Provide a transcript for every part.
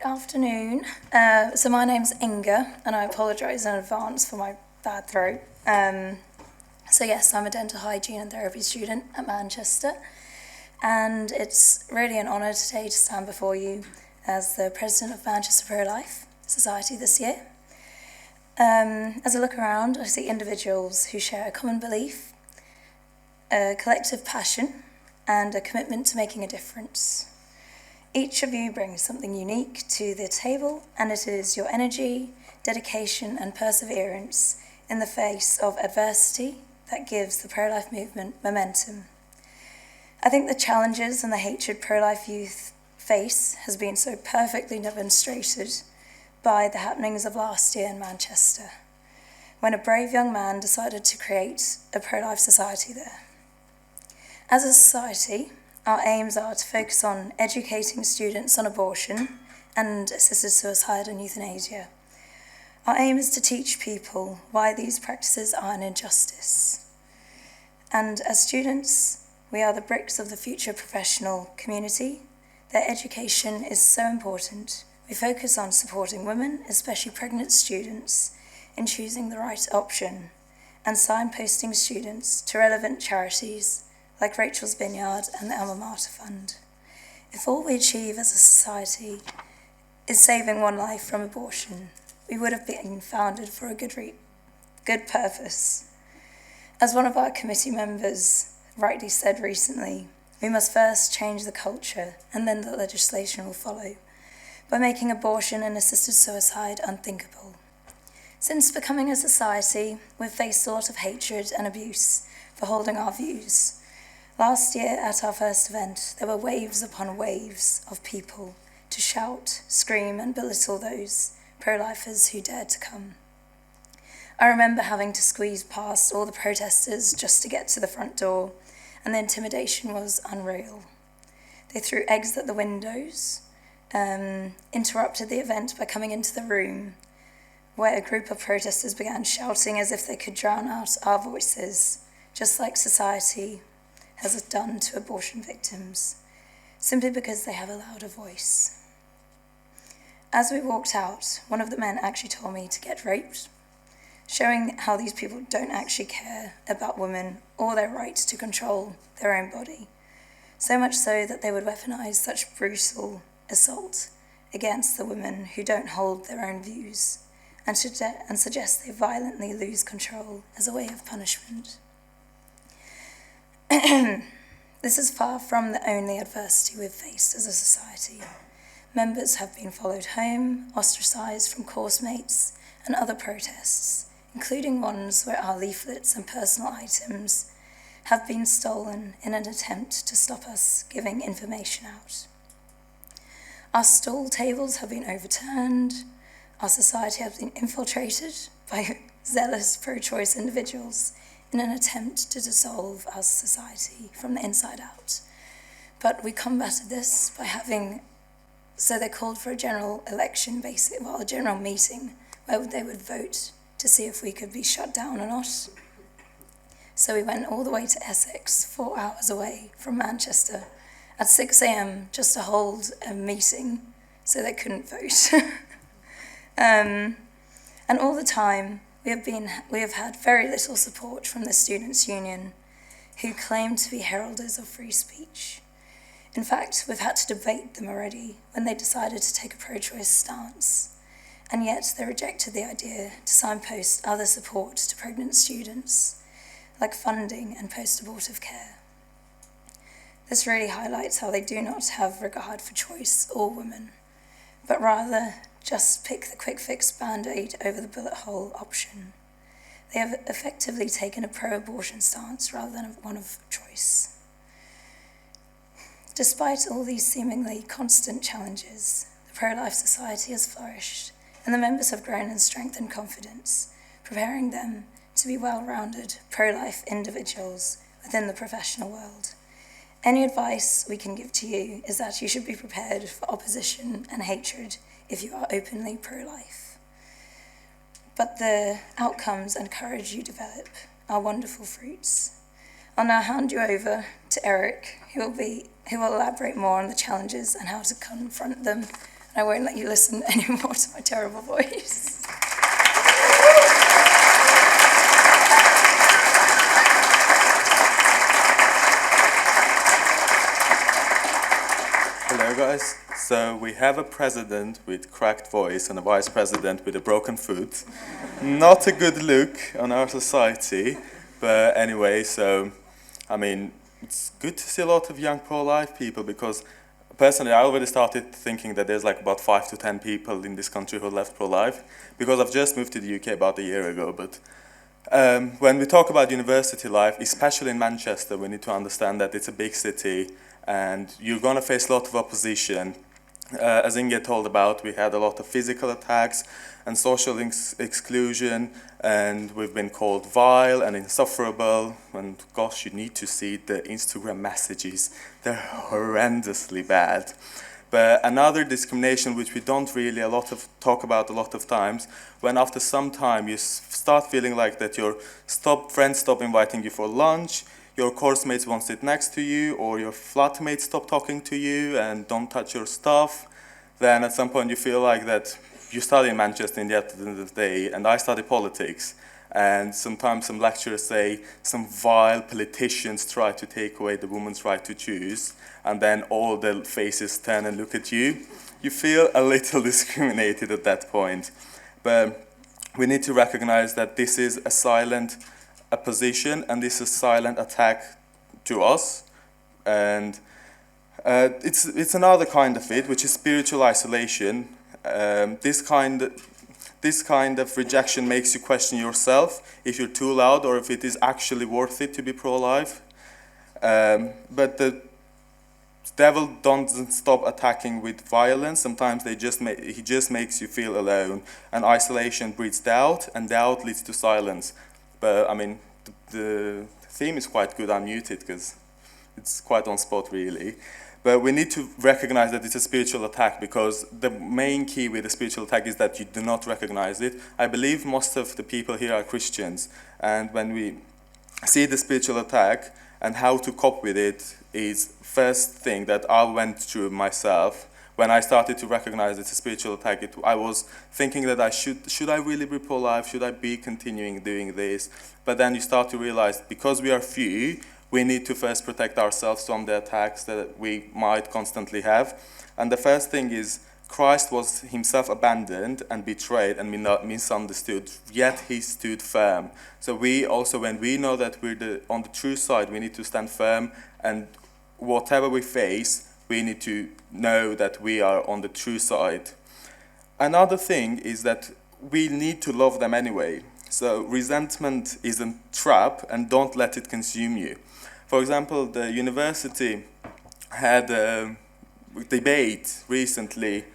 Good afternoon. So my name's Inga, and I apologise in advance for my bad throat. So yes, I'm a dental hygiene and therapy student at Manchester, and it's really an honour today to stand before you as the president of Manchester Pro-Life Society this year. As I look around, I see individuals who share a common belief, a collective passion, and a commitment to making a difference. Each of you brings something unique to the table, and it is your energy, dedication, and perseverance in the face of adversity that gives the pro-life movement momentum. I think the challenges and the hatred pro-life youth face has been so perfectly demonstrated by the happenings of last year in Manchester, when a brave young man decided to create a pro-life society there. As a society, our aims are to focus on educating students on abortion and assisted suicide and euthanasia. Our aim is to teach people why these practices are an injustice. And as students, we are the bricks of the future professional community. Their education is so important. We focus on supporting women, especially pregnant students, in choosing the right option and signposting students to relevant charities like Rachel's Vineyard and the Alma Mater Fund. If all we achieve as a society is saving one life from abortion, we would have been founded for a good purpose. As one of our committee members rightly said recently, we must first change the culture and then the legislation will follow, by making abortion and assisted suicide unthinkable. Since becoming a society, we've faced a lot of hatred and abuse for holding our views. Last year at our first event, there were waves upon waves of people to shout, scream, and belittle those pro-lifers who dared to come. I remember having to squeeze past all the protesters just to get to the front door, and the intimidation was unreal. They threw eggs at the windows, interrupted the event by coming into the room, where a group of protesters began shouting as if they could drown out our voices, just like society has done to abortion victims, simply because they have a louder voice. As we walked out, one of the men actually told me to get raped, showing how these people don't actually care about women or their right to control their own body, so much so that they would weaponize such brutal assault against the women who don't hold their own views, and suggest they violently lose control as a way of punishment. This is far from the only adversity we've faced as a society. Members have been followed home, ostracised from course mates, and other protests, including ones where our leaflets and personal items have been stolen in an attempt to stop us giving information out. Our stall tables have been overturned. Our society has been infiltrated by zealous pro-choice individuals in an attempt to dissolve our society from the inside out. But we combated this by so they called for a general election, a general meeting, where they would vote to see if we could be shut down or not. So we went all the way to Essex, 4 hours away from Manchester, at 6 a.m. just to hold a meeting so they couldn't vote. And all the time, we have had very little support from the Students' Union, who claim to be heralders of free speech. In fact, we've had to debate them already when they decided to take a pro-choice stance, and yet they rejected the idea to signpost other support to pregnant students, like funding and post-abortive care. This really highlights how they do not have regard for choice or women, but rather just pick the quick fix band-aid over the bullet hole option. They have effectively taken a pro-abortion stance rather than one of choice. Despite all these seemingly constant challenges, the pro-life society has flourished, and the members have grown in strength and confidence, preparing them to be well-rounded pro-life individuals within the professional world. Any advice we can give to you is that you should be prepared for opposition and hatred if you are openly pro-life. But the outcomes and courage you develop are wonderful fruits. I'll now hand you over to Eric, who will elaborate more on the challenges and how to confront them and I won't let you listen anymore to my terrible voice. Hello guys, so we have a president with cracked voice and a vice president with a broken foot. Not a good look on our society, but anyway, so I mean, it's good to see a lot of young pro-life people, because personally I already started thinking that there's like about 5 to 10 people in this country who left pro-life, because I've just moved to the UK about a year ago. But when we talk about university life, especially in Manchester, we need to understand that it's a big city and you're going to face a lot of opposition. As Inge told about, we had a lot of physical attacks and social exclusion, and we've been called vile and insufferable. And gosh, you need to see the Instagram messages. They're horrendously bad. But another discrimination which we don't really talk about a lot of times, when after some time you start feeling like that your friends stop inviting you for lunch, your course mates won't sit next to you, or your flatmates stop talking to you and don't touch your stuff, then at some point you feel like that you study in Manchester in the end of the day, and I study politics, and sometimes some lecturers say some vile politicians try to take away the woman's right to choose, and then all the faces turn and look at you. You feel a little discriminated at that point. But we need to recognize that this is a silent opposition, and this is a silent attack to us. And it's another kind of it, which is spiritual isolation. This kind of rejection makes you question yourself, if you're too loud or if it is actually worth it to be pro-life. But the devil doesn't stop attacking with violence. Sometimes he just makes you feel alone, and isolation breeds doubt, and doubt leads to silence. But I mean, the theme is quite good. I'm muted because it's quite on spot, really. But we need to recognize that it's a spiritual attack, because the main key with the spiritual attack is that you do not recognize it. I believe most of the people here are Christians, and when we see the spiritual attack and how to cope with it is first thing that I went through myself. When I started to recognize it's a spiritual attack, I was thinking that should I really be pro-life? Should I be continuing doing this? But then you start to realize, because we are few, we need to first protect ourselves from the attacks that we might constantly have. And the first thing is, Christ was himself abandoned and betrayed and misunderstood, yet he stood firm. So we also, when we know that we're on the true side, we need to stand firm, and whatever we face, we need to know that we are on the true side. Another thing is that we need to love them anyway. So resentment is a trap, and don't let it consume you. For example, the university had a debate recently.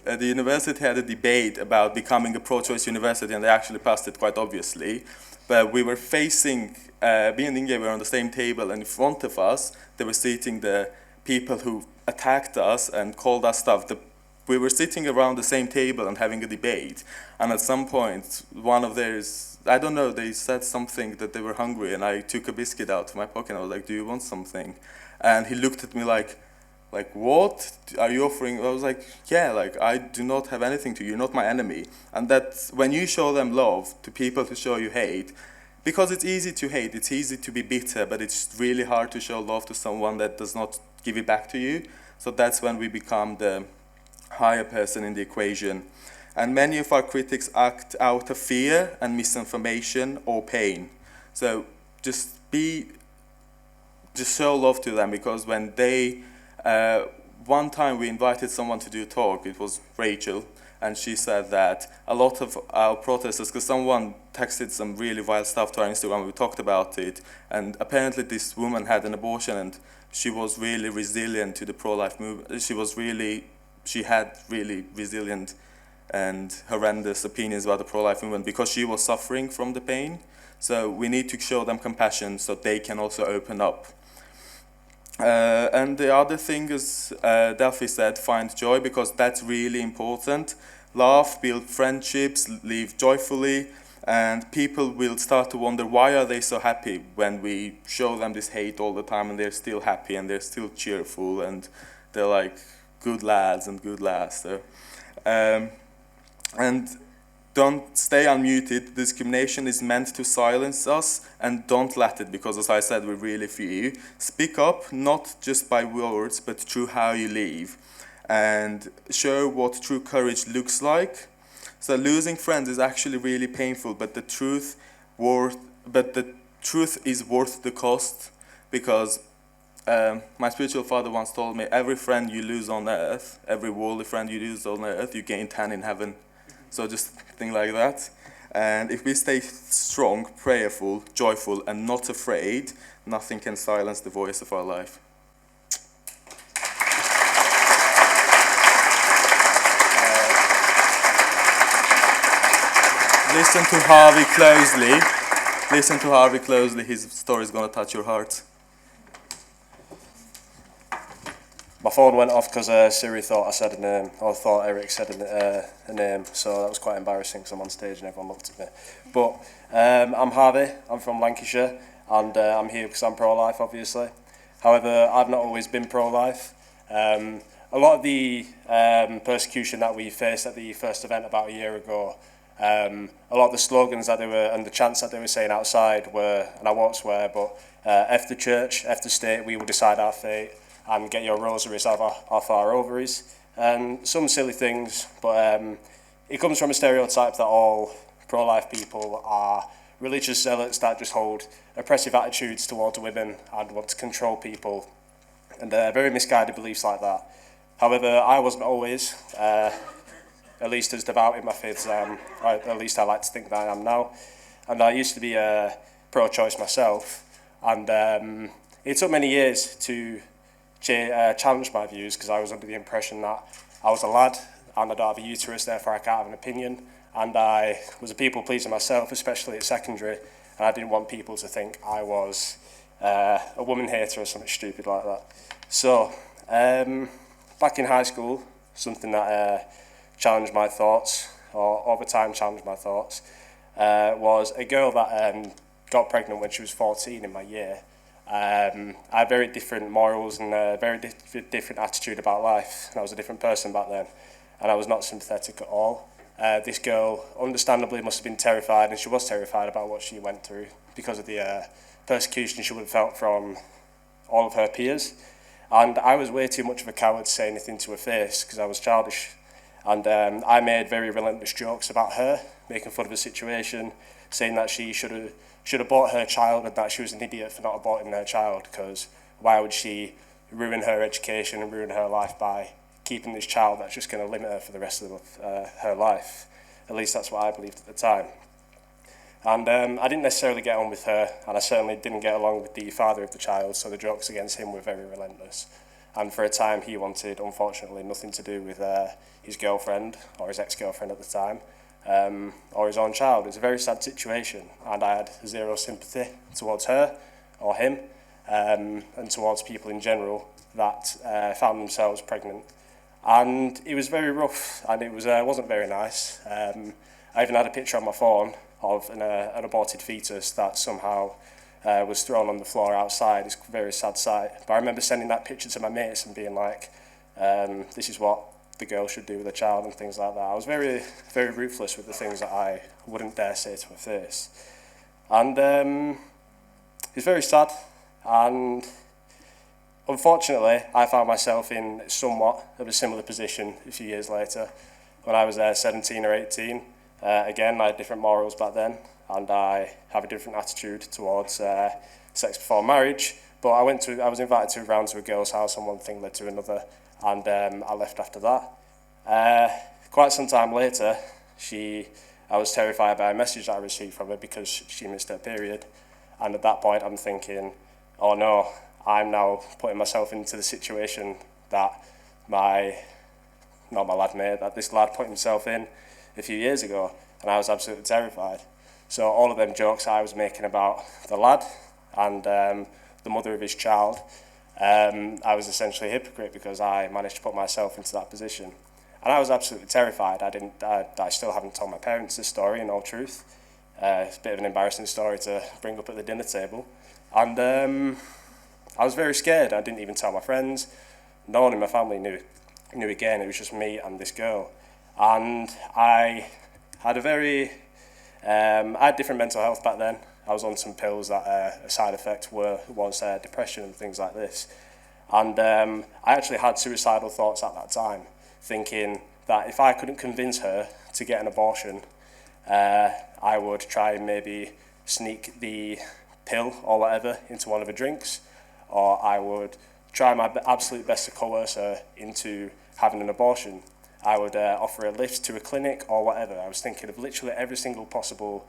The university had a debate about becoming a pro-choice university, and they actually passed it quite obviously. But we were facing, me and Inge were on the same table, and in front of us, they were sitting the people who attacked us and called us stuff. We were sitting around the same table and having a debate, and at some point, one of theirs, I don't know, they said something that they were hungry, and I took a biscuit out of my pocket, and I was like, do you want something? And he looked at me like, what are you offering? I was like, yeah, like, I do not have anything to you, you're not my enemy. And that's when you show them love to people who show you hate, because it's easy to hate, it's easy to be bitter, but it's really hard to show love to someone that does not give it back to you. So that's when we become the higher person in the equation. And many of our critics act out of fear and misinformation or pain. So just show love to them, because when they, one time we invited someone to do a talk, it was Rachel, and she said that a lot of our protesters, because someone texted some really vile stuff to our Instagram, we talked about it, and apparently this woman had an abortion, and she was really resilient to the pro-life movement. She had really resilient and horrendous opinions about the pro-life movement because she was suffering from the pain. So we need to show them compassion so they can also open up. And the other thing is, Delphi said, find joy, because that's really important. Laugh, build friendships, live joyfully, and people will start to wonder, why are they so happy when we show them this hate all the time, and they're still happy and they're still cheerful, and they're like, good lads and good lads. So, and don't stay unmuted. Discrimination is meant to silence us, and don't let it, because as I said, we're really few. Speak up, not just by words, but through how you live, and show what true courage looks like. So losing friends is actually really painful, but the truth is worth the cost, because my spiritual father once told me, every friend you lose on earth, every worldly friend you lose on earth, you gain 10 in heaven. So just think like that. And if we stay strong, prayerful, joyful, and not afraid, nothing can silence the voice of our life. Listen to Harvey closely. Listen to Harvey closely. His story is going to touch your heart. My phone went off because Siri thought I said a name, or thought Eric said a name, so that was quite embarrassing because I'm on stage and everyone looked at me. But I'm Harvey, I'm from Lancashire, and I'm here because I'm pro-life, obviously. However, I've not always been pro-life. A lot of the persecution that we faced at the first event about a year ago, a lot of the slogans that they were, and the chants that they were saying outside were, and I won't swear, but F the church, F the state, we will decide our fate, and get your rosaries off our ovaries, and some silly things, but it comes from a stereotype that all pro-life people are religious zealots that just hold oppressive attitudes towards women and want to control people, and very misguided beliefs like that. However, I wasn't always, at least as devout in my faith as I am, or at least I like to think that I am now, and I used to be pro-choice myself, and it took many years to challenged my views, because I was under the impression that I was a lad and I don't have a uterus, therefore I can't have an opinion, and I was a people pleaser myself, especially at secondary, and I didn't want people to think I was a woman hater or something stupid like that. So back in high school, something that challenged my thoughts, or over time challenged my thoughts, was a girl that got pregnant when she was 14 in my year. I had very different morals and a very different attitude about life, and I was a different person back then, and I was not sympathetic at all. This girl understandably must have been terrified, and she was terrified about what she went through because of the persecution she would have felt from all of her peers, and I was way too much of a coward to say anything to her face because I was childish, and I made very relentless jokes about her, making fun of the situation, saying that she should have bought her child and that she was an idiot for not aborting her child, because why would she ruin her education and ruin her life by keeping this child that's just going to limit her for the rest of her life. At least that's what I believed at the time. And I didn't necessarily get on with her, and I certainly didn't get along with the father of the child, so the jokes against him were very relentless. And for a time he wanted, unfortunately, nothing to do with his girlfriend, or his ex-girlfriend at the time, or his own child. It was a very sad situation, and I had zero sympathy towards her or him, and towards people in general that found themselves pregnant. And it was very rough, and it wasn't very nice. I even had a picture on my phone of an aborted fetus that somehow was thrown on the floor outside. It's a very sad sight. But I remember sending that picture to my mates and being like, this is what the girl should do with a child and things like that. I was very, very ruthless with the things that I wouldn't dare say to her face. And it's very sad, and unfortunately I found myself in somewhat of a similar position a few years later when I was 17 or 18. Again, I had different morals back then, and I have a different attitude towards sex before marriage, but I was invited round to a girl's house, and one thing led to another, and I left after that. Quite some time later, I was terrified by a message that I received from her because she missed her period, and at that point I'm thinking, oh no, I'm now putting myself into the situation that that this lad put himself in a few years ago, and I was absolutely terrified. So all of them jokes I was making about the lad and the mother of his child, I was essentially a hypocrite because I managed to put myself into that position. And I was absolutely terrified. I still haven't told my parents this story, in all truth. It's a bit of an embarrassing story to bring up at the dinner table. And I was very scared. I didn't even tell my friends. No one in my family knew. knew again it was just me and this girl. And I had I had different mental health back then. I was on some pills that a side effect was depression and things like this. And I actually had suicidal thoughts at that time, thinking that if I couldn't convince her to get an abortion, I would try and maybe sneak the pill or whatever into one of her drinks, or I would try my absolute best to coerce her into having an abortion. I would offer a lift to a clinic or whatever. I was thinking of literally every single possible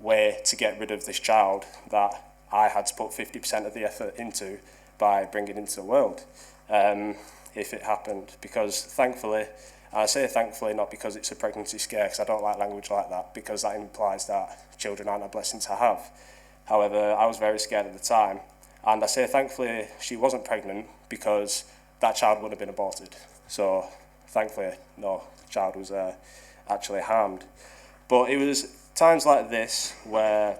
way to get rid of this child that I had to put 50% of the effort into by bringing into the world, if it happened. Because thankfully, I say thankfully not because it's a pregnancy scare, because I don't like language like that, because that implies that children aren't a blessing to have. However, I was very scared at the time, and I say thankfully she wasn't pregnant, because that child would have been aborted. So thankfully no child was actually harmed. But it was times like this where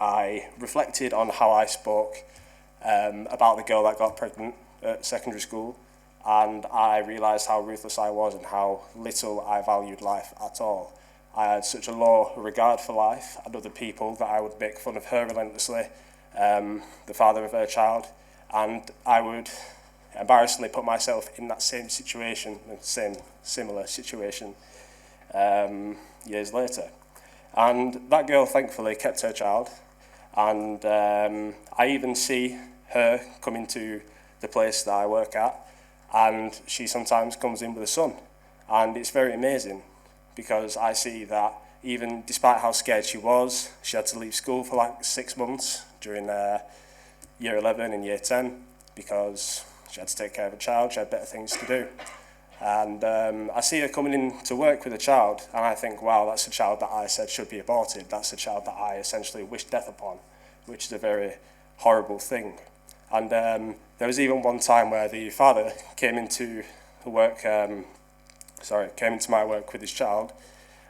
I reflected on how I spoke about the girl that got pregnant at secondary school, and I realised how ruthless I was and how little I valued life at all. I had such a low regard for life and other people that I would make fun of her relentlessly, the father of her child, and I would embarrassingly put myself in that same situation, similar situation, years later. And that girl thankfully kept her child, and I even see her come into the place that I work at, and she sometimes comes in with a son, and it's very amazing because I see that even despite how scared she was, she had to leave school for like 6 months during year 11 and year 10 because she had to take care of a child, she had better things to do. And I see her coming in to work with a child, and I think, wow, that's a child that I said should be aborted. That's a child that I essentially wished death upon, which is a very horrible thing. And there was even one time where the father came into my work with his child,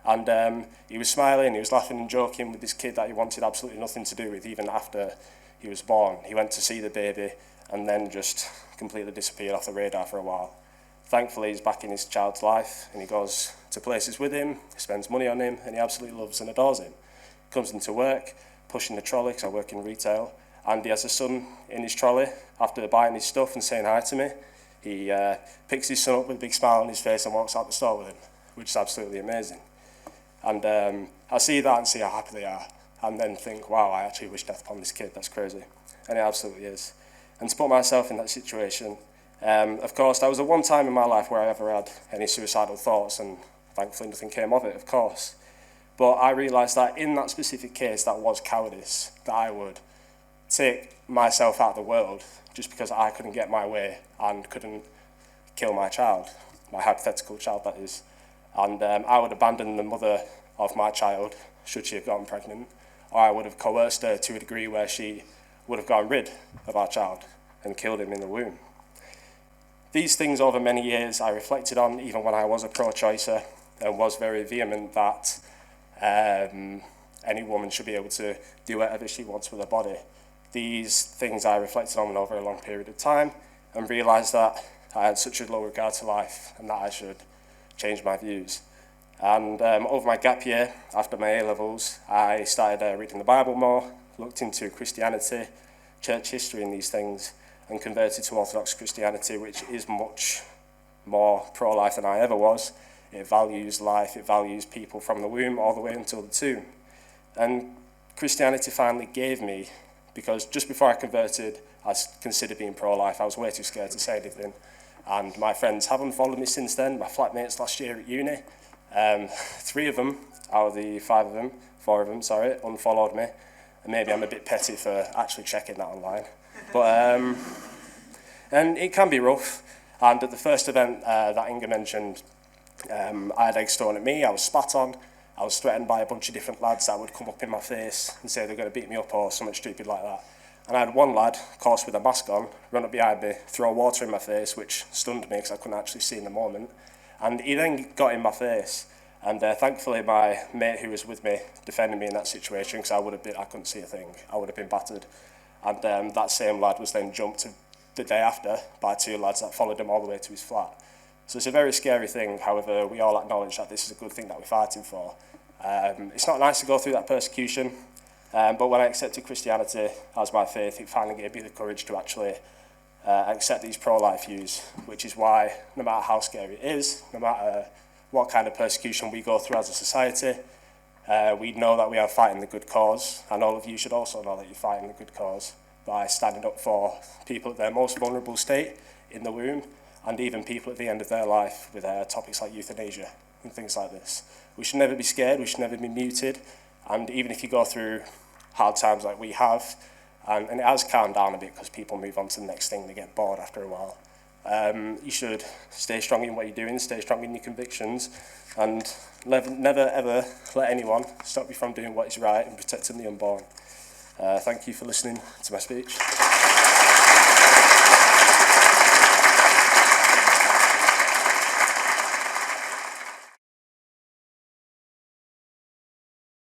and he was smiling, he was laughing and joking with this kid that he wanted absolutely nothing to do with, even after he was born. He went to see the baby and then just completely disappeared off the radar for a while. Thankfully, he's back in his child's life, and he goes to places with him, he spends money on him, and he absolutely loves and adores him. Comes into work, pushing the trolley, because I work in retail, and he has a son in his trolley. After buying his stuff and saying hi to me, he picks his son up with a big smile on his face and walks out the store with him, which is absolutely amazing. And I see that and see how happy they are, and then think, wow, I actually wish death upon this kid, that's crazy. And it absolutely is. And to put myself in that situation, of course, that was the one time in my life where I ever had any suicidal thoughts, and thankfully nothing came of it, of course. But I realised that in that specific case, that was cowardice, that I would take myself out of the world just because I couldn't get my way and couldn't kill my child, my hypothetical child, that is. And I would abandon the mother of my child should she have gotten pregnant, or I would have coerced her to a degree where she would have gotten rid of our child and killed him in the womb. These things over many years I reflected on, even when I was a pro-choicer, and was very vehement that any woman should be able to do whatever she wants with her body. These things I reflected on over a long period of time and realised that I had such a low regard to life and that I should change my views. And over my gap year, after my A-levels, I started reading the Bible more, looked into Christianity, church history and these things, and converted to Orthodox Christianity, which is much more pro-life than I ever was. It values life, it values people from the womb all the way until the tomb. And Christianity finally gave me, because just before I converted, I considered being pro-life. I was way too scared to say anything. And my friends haven't followed me since then. My flatmates last year at uni, 3 of them, out of the 4 of them, unfollowed me. And maybe I'm a bit petty for actually checking that online. But and it can be rough. And at the first event that Inga mentioned, I had eggs thrown at me, I was spat on, I was threatened by a bunch of different lads that would come up in my face and say they're going to beat me up or something stupid like that. And I had one lad, of course with a mask on, run up behind me, throw water in my face, which stunned me because I couldn't actually see in the moment. And he then got in my face. And thankfully my mate who was with me defended me in that situation, because I couldn't see a thing, I would have been battered. And that same lad was then jumped to the day after by 2 lads that followed him all the way to his flat. So it's a very scary thing. However, we all acknowledge that this is a good thing that we're fighting for. It's not nice to go through that persecution, but when I accepted Christianity as my faith, it finally gave me the courage to actually accept these pro-life views, which is why, no matter how scary it is, no matter what kind of persecution we go through as a society, we know that we are fighting the good cause, and all of you should also know that you're fighting the good cause by standing up for people at their most vulnerable state in the womb, and even people at the end of their life with topics like euthanasia and things like this. We should never be scared, we should never be muted, and even if you go through hard times like we have, and it has calmed down a bit because people move on to the next thing, they get bored after a while. You should stay strong in what you're doing, stay strong in your convictions, and never ever let anyone stop you from doing what is right and protecting the unborn. Thank you for listening to my speech.